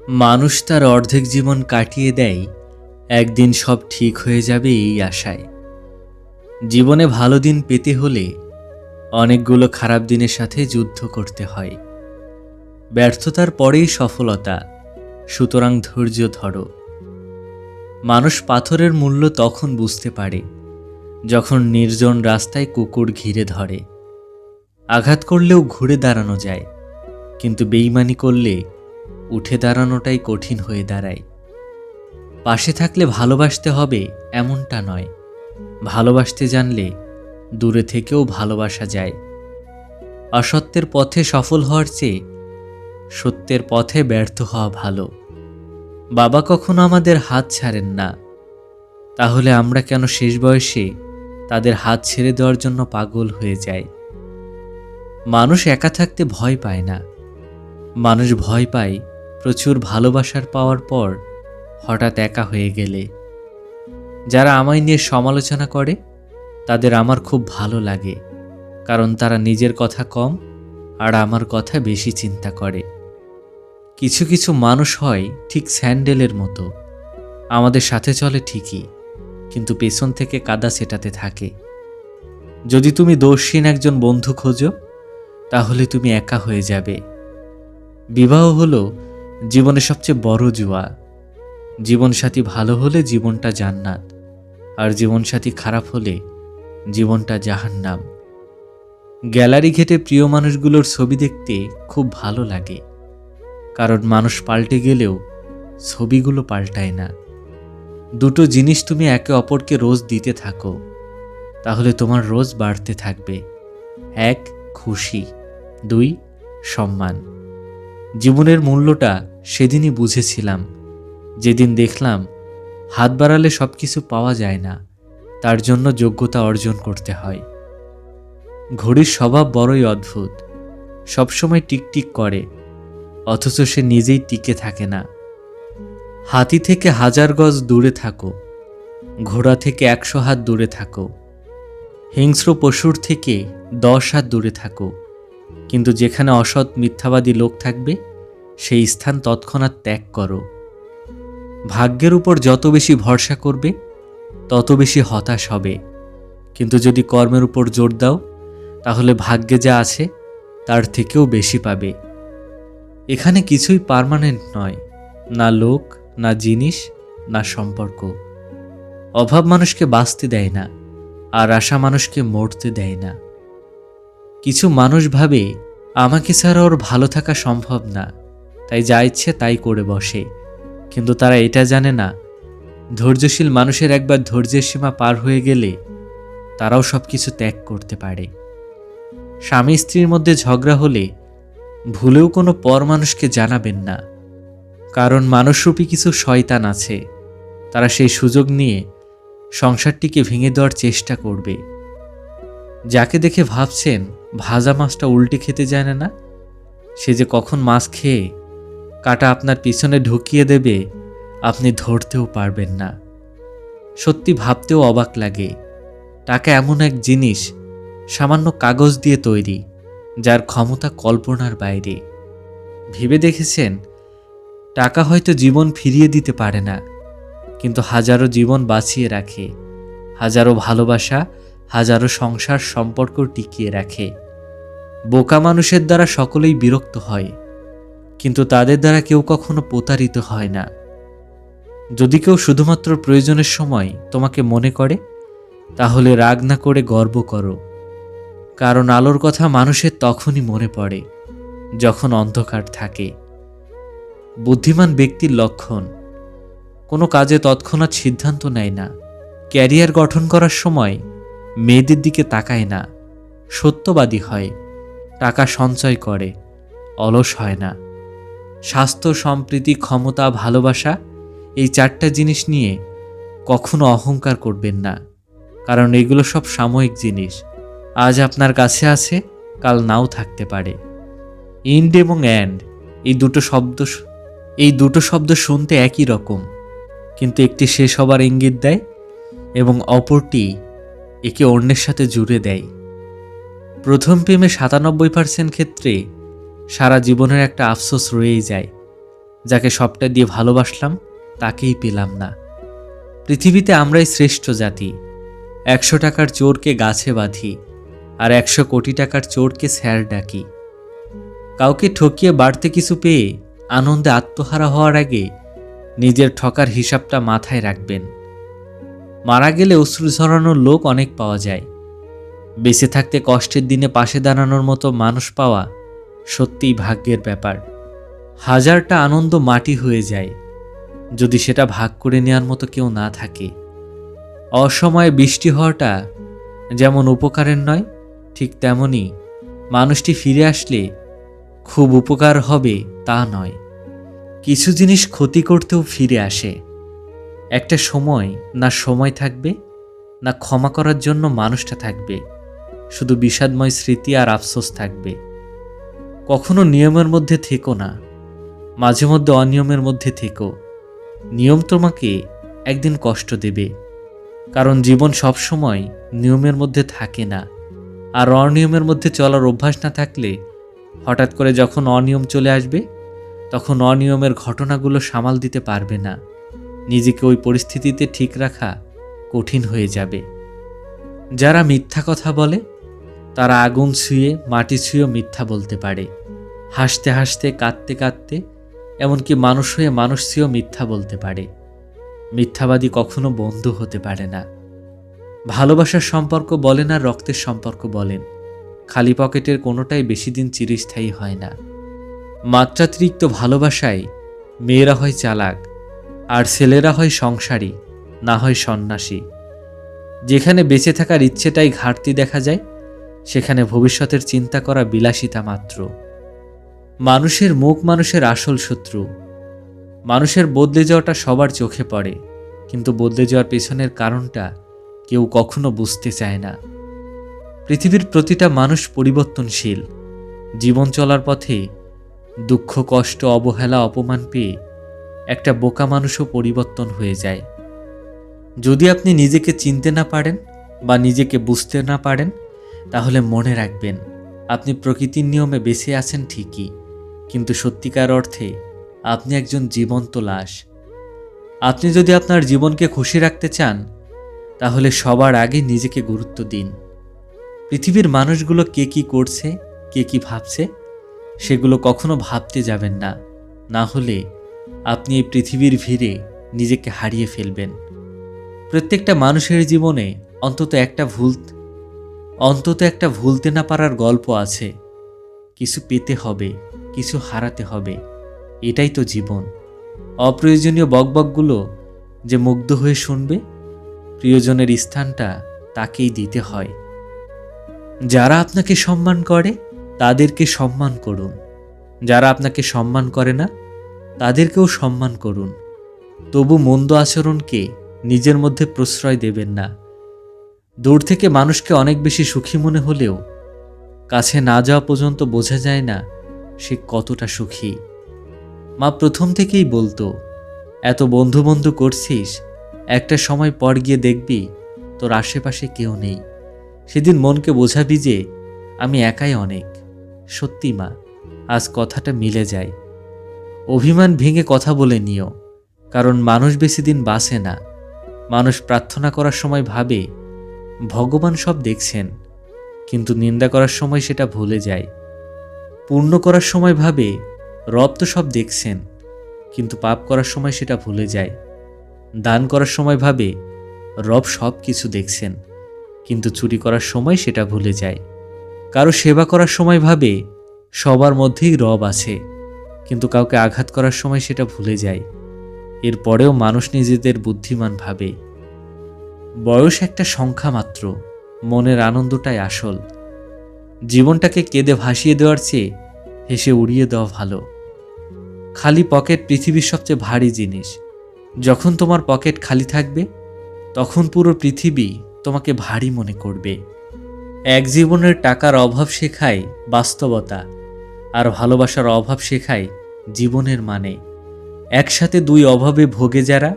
মানুষ তার অর্ধেক জীবন কাটিয়ে দেয় একদিন সব ঠিক হয়ে যাবে এই আশায়। জীবনে ভালো দিন পেতে হলে অনেকগুলো খারাপ দিনের সাথে যুদ্ধ করতে হয়। ব্যর্থতার পরেই সফলতা, সুতরাং ধৈর্য ধরো। মানুষ পাথরের মূল্য তখন বুঝতে পারে যখন নির্জন রাস্তায় কুকুর ঘিরে ধরে। আঘাত করলেও ঘুরে দাঁড়ানো যায়, কিন্তু বেইমানি করলে উঠে দাঁড়ানোটাই কঠিন হয়ে দাঁড়ায়। পাশে থাকলে ভালোবাসতে হবে এমনটা নয়, ভালোবাসতে জানলে দূরে থেকেও ভালোবাসা যায়। অসত্যের পথে সফল হওয়ার চেয়ে সত্যের পথে ব্যর্থ হওয়া ভালো। বাবা কখনো আমাদের হাত ছাড়েন না, তাহলে আমরা কেন শেষ বয়সে তাদের হাত ছেড়ে দেওয়ার জন্য পাগল হয়ে যায়? মানুষ একা থাকতে ভয় পায় না, মানুষ ভয় পায় প্রচুর ভালোবাসার পাওয়ার পর হঠাৎ একা হয়ে গেলে। যারা আমায় নিয়ে সমালোচনা করে তাদের আমার খুব ভালো লাগে, কারণ তারা নিজের কথা কম আর আমার কথা বেশি চিন্তা করে। কিছু কিছু মানুষ হয় ঠিক স্যান্ডেলের মতো, আমাদের সাথে চলে ঠিকই, কিন্তু পেছন থেকে কাদা ছেটাতে থাকে। যদি তুমি দোষহীন একজন বন্ধু খোঁজো, তাহলে তুমি একা হয়ে যাবে। বিবাহ হলো জীবনের সবচেয়ে বড় জুয়া। জীবনসাথী ভালো হলে জীবনটা জান্নাত, আর জীবনসাথী খারাপ হলে জীবনটা জাহান্নাম। গ্যালারি ঘেটে প্রিয় মানুষগুলোর ছবি দেখতে খুব ভালো লাগে, কারণ মানুষ পাল্টে গেলেও ছবিগুলো পাল্টায় না। দুটো জিনিস তুমি একে অপরকে রোজ দিতে থাকো, তাহলে তোমার রোজ বাড়তে থাকবে। 1, খুশি, 2, সম্মান। জীবনের মূল্যটা সেদিনই বুঝেছিলাম, যেদিন দেখলাম হাত বাড়ালে সব কিছু পাওয়া যায় না, তার জন্য যোগ্যতা অর্জন করতে হয়। ঘড়ির স্বভাব বড়ই অদ্ভুত, সবসময় টিকটিক করে, অথচ সে নিজেই টিকে থাকে না। হাতি থেকে 1000 গজ দূরে থাকো, ঘোড়া থেকে 100 হাত দূরে থাকো, হিংস্র পশুর থেকে 10 হাত দূরে থাকো, কিন্তু যেখানে অসৎ মিথ্যাবাদী লোক থাকবে সেই স্থান তৎক্ষণাৎ ত্যাগ করো। ভাগ্যের উপর যত বেশি ভরসা করবে তত বেশি হতাশ হবে, কিন্তু যদি কর্মের উপর জোর দাও তাহলে ভাগ্যে যা আছে তার থেকেও বেশি পাবে। এখানে কিছুই পার্মানেন্ট নয়, না লোক, না জিনিস, না সম্পর্ক। অভাব মানুষকে বাঁচতে দেয় না, আর আশা মানুষকে মরতে দেয় না। কিছু মানুষ ভাবে আমাকে ছাড়া ওর ভালো থাকা সম্ভব না, তাই যা ইচ্ছে তাই করে বসে, কিন্তু তারা এটা জানে না ধৈর্যশীল মানুষের একবার ধৈর্যের সীমা পার হয়ে গেলে তারাও সব কিছু ত্যাগ করতে পারে। স্বামী স্ত্রীর মধ্যে ঝগড়া হলে ভুলেও কোনো পর মানুষকে জানাবেন না, কারণ মানুষরূপী কিছু শয়তান আছে, তারা সেই সুযোগ নিয়ে সংসারটিকে ভেঙে দেওয়ার চেষ্টা করবে। যাকে দেখে ভাবছেন ভাজা মাছটা উল্টে খেতে জানে না, সে যে কখন মাছ খেয়ে কাঁটা আপনার পিছনে ঢুকিয়ে দেবে আপনি ধরতেও পারবেন না। সত্যি ভাবতেও অবাক লাগে, টাকা এমন এক জিনিস সামান্য কাগজ দিয়ে তৈরি, যার ক্ষমতা কল্পনার বাইরে। ভেবে দেখেছেন, টাকা হয়তো জীবন ফিরিয়ে দিতে পারে না, কিন্তু হাজারো জীবন বাঁচিয়ে রাখে, হাজারো ভালোবাসা, হাজারো সংসার সম্পর্ক টিকিয়ে রাখে। বোকা মানুষের দ্বারা সকলেই বিরক্ত হয়, কিন্তু তাদের দ্বারা কেউ কখনো প্রতারিত হয় না। যদি কেউ শুধুমাত্র প্রয়োজনের সময় তোমাকে মনে করে, তাহলে রাগ না করে গর্ব করো, কারণ আলোর কথা মানুষের তখনই মনে পড়ে যখন অন্ধকার থাকে। বুদ্ধিমান ব্যক্তির লক্ষণ, কোনো কাজে তৎক্ষণাৎ সিদ্ধান্ত নেয় না, ক্যারিয়ার গঠন করার সময় মেয়েদের দিকে তাকায় না, সত্যবাদী হয়, টাকা সঞ্চয় করে, অলস হয় না। স্বাস্থ্য, সম্প্রীতি, ক্ষমতা, ভালোবাসা, এই 4টা জিনিস নিয়ে কখনো অহংকার করবেন না, কারণ এগুলো সব সাময়িক জিনিস। আজ আপনার কাছে আছে, কাল নাও থাকতে পারে। ইন্ড এবং অ্যান্ড, এই দুটো শব্দ শুনতে একই রকম, কিন্তু একটি শেষ হবার ইঙ্গিত দেয় এবং অপরটি একে অন্যের সাথে জুড়ে দেয়। প্রথম প্রেমে 97% ক্ষেত্রে সারা জীবনের একটা আফসোস রয়েই যায়, যাকে সবটা দিয়ে ভালোবাসলাম তাকেই পেলাম না। পৃথিবীতে আমরাই শ্রেষ্ঠ জাতি। 100 টাকার চোরকে গাছে বাঁধি, আর 100 কোটি টাকার চোরকে স্যার ডাকি। কাউকে ঠকিয়ে বাড়তে কিছু পেয়ে আনন্দে আত্মহারা হওয়ার আগে নিজের ঠকার হিসাবটা মাথায় রাখবেন। মারা গেলে অশ্রু ঝরানোর লোক অনেক পাওয়া যায়। বেঁচে থাকতে কষ্টের দিনে পাশে দাঁড়ানোর মতো মানুষ পাওয়া সত্যিই ভাগ্যের ব্যাপার। হাজারটা আনন্দ মাটি হয়ে যায় যদি সেটা ভাগ করে নেওয়ার মতো কেউ না থাকে। অসময়ে বৃষ্টি হওয়াটা যেমন উপকারের নয়, ঠিক তেমনি মানুষটি ফিরে আসলে খুব উপকার হবে তা নয়। কিছু জিনিস ক্ষতি করতেও ফিরে আসে। একটা সময় না সময় থাকবে, না ক্ষমা করার জন্য মানুষটা থাকবে, শুধু বিষাদময় স্মৃতি আর আফসোস থাকবে। কখনো নিয়মের মধ্যে থেকো না, মাঝে মধ্যে অনিয়মের মধ্যে থেকো। নিয়ম তোমাকে একদিন কষ্ট দেবে, কারণ জীবন সবসময় নিয়মের মধ্যে থাকে না। আর অনিয়মের মধ্যে চলার অভ্যাস না থাকলে হঠাৎ করে যখন অনিয়ম চলে আসবে, তখন অনিয়মের ঘটনাগুলো সামাল দিতে পারবে না। নিজেকে ওই পরিস্থিতিতে ঠিক রাখা কঠিন হয়ে যাবে। যারা মিথ্যা কথা বলে তারা আগুন ছুঁয়ে মাটি ছুঁয়েও মিথ্যা বলতে পারে। হাসতে হাসতে, কাঁদতে কাঁদতে, এমনকি মানুষ হয়ে মানুষ ছুঁয়েও মিথ্যা বলতে পারে। মিথ্যাবাদী কখনো বন্ধু হতে পারে না। ভালোবাসার সম্পর্ক বলেন আর রক্তের সম্পর্ক বলেন, খালি পকেটের কোনোটাই বেশি দিন চিরস্থায়ী হয় না। মাত্রাতিরিক্ত ভালোবাসায় মেয়েরা হয় চালাক, আর ছেলেরা হয় সংসারী, না হয় সন্ন্যাসী। যেখানে বেঁচে থাকার ইচ্ছেটাই ঘাটতি দেখা যায়, সেখানে ভবিষ্যতের চিন্তা করা বিলাসিতা মাত্র। মানুষের মুখ মানুষের আসল শত্রু। মানুষের বদলে যাওয়াটা সবার চোখে পড়ে, কিন্তু বদলে যাওয়ার পেছনের কারণটা কেউ কখনো বুঝতে চায় না। পৃথিবীর প্রতিটা মানুষ পরিবর্তনশীল। জীবন চলার পথে দুঃখ, কষ্ট, অবহেলা, অপমান পেয়ে একটা বোকা মানুষও পরিবর্তন হয়ে যায়। যদি আপনি নিজেকে চিনতে না পারেন বা নিজেকে বুঝতে না পারেন, তাহলে মনে রাখবেন আপনি প্রকৃতির নিয়মে বেঁচে আছেন ঠিকই, কিন্তু সত্যিকার অর্থে আপনি একজন জীবন্ত লাশ। আপনি যদি আপনার জীবনকে খুশি রাখতে চান, তাহলে সবার আগে নিজেকে গুরুত্ব দিন। পৃথিবীর মানুষগুলো কে কি করছে, কে কি ভাবছে, সেগুলো কখনো ভাবতে যাবেন না। না হলে আপনি এই পৃথিবীর ভিড়ে নিজেকে হারিয়ে ফেলবেন। প্রত্যেকটা মানুষের জীবনে অন্তত একটা ভুলতে না পারার গল্প আছে। কিছু পেতে হবে, কিছু হারাতে হবে, এটাই তো জীবন। অপ্রয়োজনীয় বকবকগুলো যে মুগ্ধ হয়ে শুনবে, প্রিয়জনের স্থানটা তাকেই দিতে হয়। যারা আপনাকে সম্মান করে তাদেরকে সম্মান করুন, যারা আপনাকে সম্মান করে না তাদেরকেও সম্মান করুন। তবু মন্দ আচরণকে নিজের মধ্যে প্রশ্রয় দেবেন না। দূর থেকে মানুষকে অনেক বেশি সুখী মনে হলেও কাছে না যাওয়া পর্যন্ত বোঝা যায় না সে কতটা সুখী। মা প্রথম থেকেই বলতো, এত বন্ধু বন্ধু করছিস, একটা সময় পর গিয়ে দেখবি তোর আশেপাশে কেউ নেই। সেদিন মনকে বোঝাবি যে আমি একাই অনেক। সত্যি মা, আজ কথাটা মিলে যায়। অভিমান ভেঙে কথা বলে নিও, কারণ মানুষ বেশি দিন বাঁচে না। মানুষ প্রার্থনা করার সময় ভাবে ভগবান সব দেখছেন, কিন্তু নিন্দা করার সময় সেটা ভুলে যায়। পূর্ণ করার সময় ভাবে রব তো সব দেখছেন, কিন্তু পাপ করার সময় সেটা ভুলে যায়। দান করার সময় ভাবে রব সব কিছু দেখছেন, কিন্তু চুরি করার সময় সেটা ভুলে যায়। কারো সেবা করার সময় ভাবে সবার মধ্যেই রব আছে, কিন্তু কাউকে আঘাত করার সময় সেটা ভুলে যায়। এরপরেও মানুষ নিজেদের বুদ্ধিমান ভাবে। বয়স একটা সংখ্যা মাত্র, মনের আনন্দটাই আসল। জীবনটাকে কেঁদে ভাসিয়ে দেওয়ার চেয়ে হেসে উড়িয়ে দেওয়া ভালো। খালি পকেট পৃথিবীর সবচেয়ে ভারী জিনিস। যখন তোমার পকেট খালি থাকবে, তখন পুরো পৃথিবী তোমাকে ভারী মনে করবে। এক জীবনের টাকার অভাব শেখায় বাস্তবতা, আর ভালোবাসার অভাব শেখায় জীবনের মানে। একসাথে দুই অভাবে ভোগে যারা,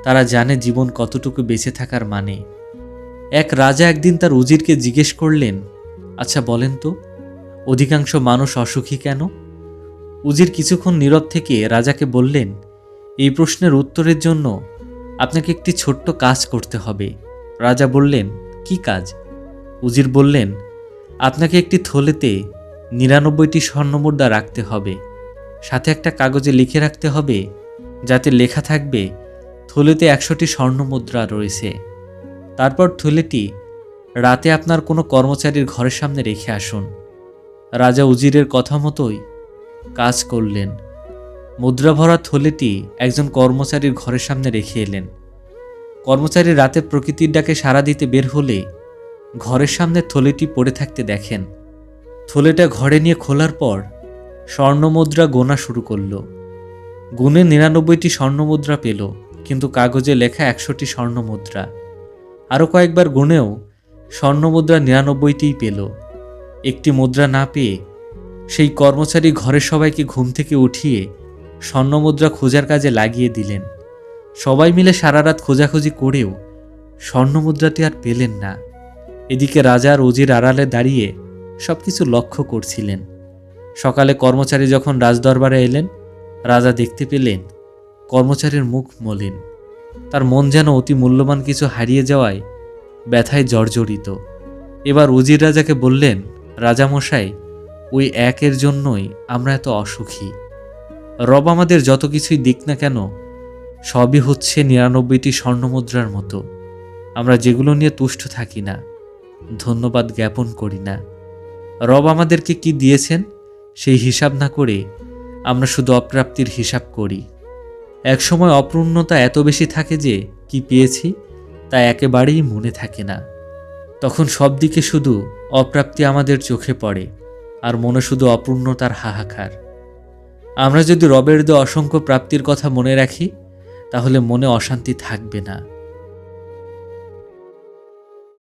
তারা জানে জীবন কতটুকু বেঁচে থাকার মানে। এক রাজা একদিন তার উজিরকে জিজ্ঞেস করলেন, আচ্ছা বলেন তো, অধিকাংশ মানুষ অসুখী কেন? উজির কিছুক্ষণ নীরব থেকে রাজাকে বললেন, এই প্রশ্নের উত্তরের জন্য আপনাকে একটি ছোট্ট কাজ করতে হবে। রাজা বললেন, কি কাজ? উজির বললেন, আপনাকে একটি থলেতে ৯৯টি স্বর্ণমুদ্রা রাখতে হবে, সাথে একটা কাগজে লিখে রাখতে হবে, যাতে লেখা থাকবে থলেতে ১০০টি স্বর্ণমুদ্রা রয়েছে। তারপর থলেটি রাতে আপনার কোনো কর্মচারীর ঘরের সামনে রেখে আসুন। রাজা উজিরের কথা মতোই কাজ করলেন। মুদ্রা ভরা থলেটি একজন কর্মচারীর ঘরের সামনে রেখে এলেন। কর্মচারী রাতে প্রকৃতির ডাকে সাড়া দিতে বের হলে ঘরের সামনে থলেটি পড়ে থাকতে দেখেন। থলেটা ঘরে নিয়ে খোলার পর স্বর্ণমুদ্রা গোনা শুরু করল। গুনে ৯৯টি স্বর্ণমুদ্রা পেল, কিন্তু কাগজে লেখা ১০০টি স্বর্ণমুদ্রা। আরও কয়েকবার গুনেও স্বর্ণমুদ্রা ৯৯টিই পেল। একটি মুদ্রা না পেয়ে সেই কর্মচারী ঘরের সবাইকে ঘুম থেকে উঠিয়ে স্বর্ণমুদ্রা খোঁজার কাজে লাগিয়ে দিলেন। সবাই মিলে সারা রাত খোঁজাখুঁজি করেও স্বর্ণমুদ্রাটি আর পেলেন না। এদিকে রাজা আর উজির আড়ালে দাঁড়িয়ে সবকিছু লক্ষ্য করছিলেন। সকালে কর্মচারী যখন রাজদরবারে এলেন, রাজা দেখতে পেলেন কর্মচারীর মুখ মলিন। তার মন যেন অতি মূল্যবান কিছু হারিয়ে যাওয়ায় ব্যথায় জর্জরিত। এবার উজির রাজাকে বললেন, রাজামশাই, ওই একের জন্যই আমরা এত অসুখী। রব আমাদের যত কিছুই দিক না কেন, সবই হচ্ছে ৯৯টি স্বর্ণমুদ্রার মতো। আমরা যেগুলো নিয়ে তুষ্ট থাকি না, ধন্যবাদ জ্ঞাপন করি না। রব আমাদেরকে কি দিয়েছেন সেই হিসাব না করে আমরা শুধু অপ্রাপ্তির হিসাব করি। একসময় অপূর্ণতা এত বেশি থাকে যে কি পেয়েছি তা একেবারেই মনে থাকে না। তখন সব দিকে শুধু অপ্রাপ্তি আমাদের চোখে পড়ে, আর মনে শুধু অপূর্ণতার হাহাকার। আমরা যদি রবের দেওয়া অসংখ্য প্রাপ্তির কথা মনে রাখি, তাহলে মনে অশান্তি থাকবে না।